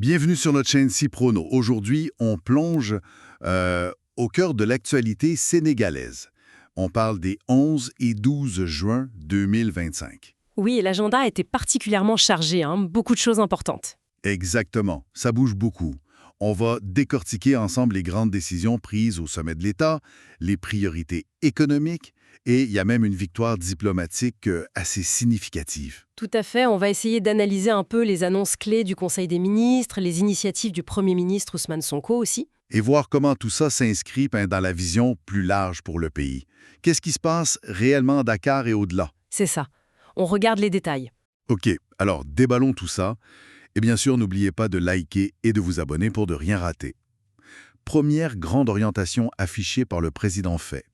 Bienvenue sur notre chaîne Ciprono. Aujourd'hui, on plonge au cœur de l'actualité sénégalaise. On parle des 11 et 12 juin 2025. Oui, l'agenda a été particulièrement chargé, beaucoup de choses importantes. Exactement, ça bouge beaucoup. On va décortiquer ensemble les grandes décisions prises au sommet de l'État, les priorités économiques, et il y a même une victoire diplomatique assez significative. Tout à fait, on va essayer d'analyser un peu les annonces clés du Conseil des ministres, les initiatives du Premier ministre Ousmane Sonko aussi. Et voir comment tout ça s'inscrit dans la vision plus large pour le pays. Qu'est-ce qui se passe réellement à Dakar et au-delà? C'est ça. On regarde les détails. Ok, alors déballons tout ça. Et bien sûr, n'oubliez pas de liker et de vous abonner pour ne rien rater. Première grande orientation affichée par le président fait.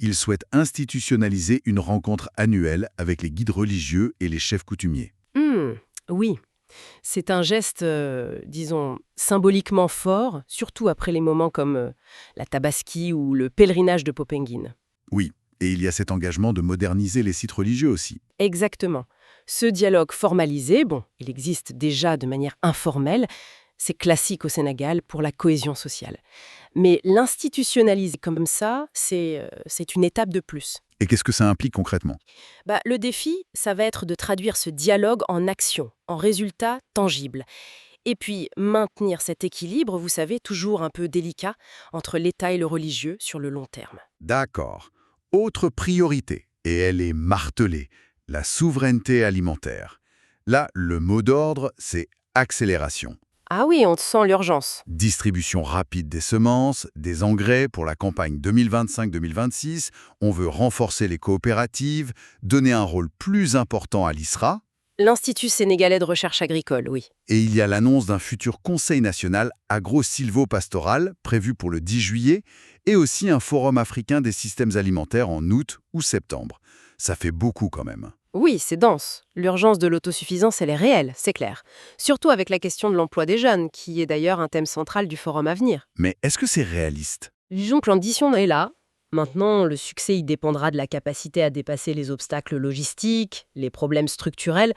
Il souhaite institutionnaliser une rencontre annuelle avec les guides religieux et les chefs coutumiers. Oui. C'est un geste, disons, symboliquement fort, surtout après les moments comme la Tabaski ou le pèlerinage de Popengine. Oui, et il y a cet engagement de moderniser les sites religieux aussi. Exactement. Ce dialogue formalisé, il existe déjà de manière informelle, c'est classique au Sénégal pour la cohésion sociale. Mais l'institutionnaliser comme ça, c'est une étape de plus. Et qu'est-ce que ça implique concrètement? Le défi, ça va être de traduire ce dialogue en action, en résultats tangibles. Et puis, maintenir cet équilibre, vous savez, toujours un peu délicat, entre l'État et le religieux sur le long terme. D'accord. Autre priorité, et elle est martelée, la souveraineté alimentaire. Là, le mot d'ordre, c'est accélération. Ah oui, on sent l'urgence. Distribution rapide des semences, des engrais pour la campagne 2025-2026. On veut renforcer les coopératives, donner un rôle plus important à l'ISRA. L'Institut sénégalais de recherche agricole, oui. Et il y a l'annonce d'un futur Conseil national agro-silvo-pastoral prévu pour le 10 juillet et aussi un forum africain des systèmes alimentaires en août ou septembre. Ça fait beaucoup quand même. Oui, c'est dense. L'urgence de l'autosuffisance, elle est réelle, c'est clair. Surtout avec la question de l'emploi des jeunes, qui est d'ailleurs un thème central du forum à venir. Mais est-ce que c'est réaliste? Disons que l'ambition est là. Maintenant, le succès y dépendra de la capacité à dépasser les obstacles logistiques, les problèmes structurels,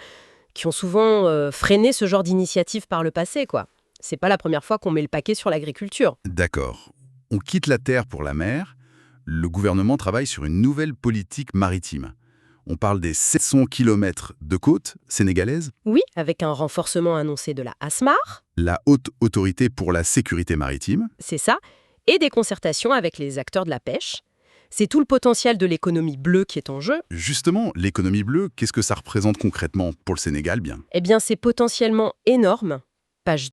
qui ont souvent freiné ce genre d'initiative par le passé, quoi. C'est pas la première fois qu'on met le paquet sur l'agriculture. D'accord. On quitte la terre pour la mer. Le gouvernement travaille sur une nouvelle politique maritime. On parle des 700 km de côte sénégalaise, Oui, avec un renforcement annoncé de la ASMAR, la Haute Autorité pour la Sécurité Maritime. c'est ça, et des concertations avec les acteurs de la pêche. C'est tout le potentiel de l'économie bleue qui est en jeu. Justement, l'économie bleue, qu'est-ce que ça représente concrètement pour le Sénégal bien? Eh bien, c'est potentiellement énorme. Page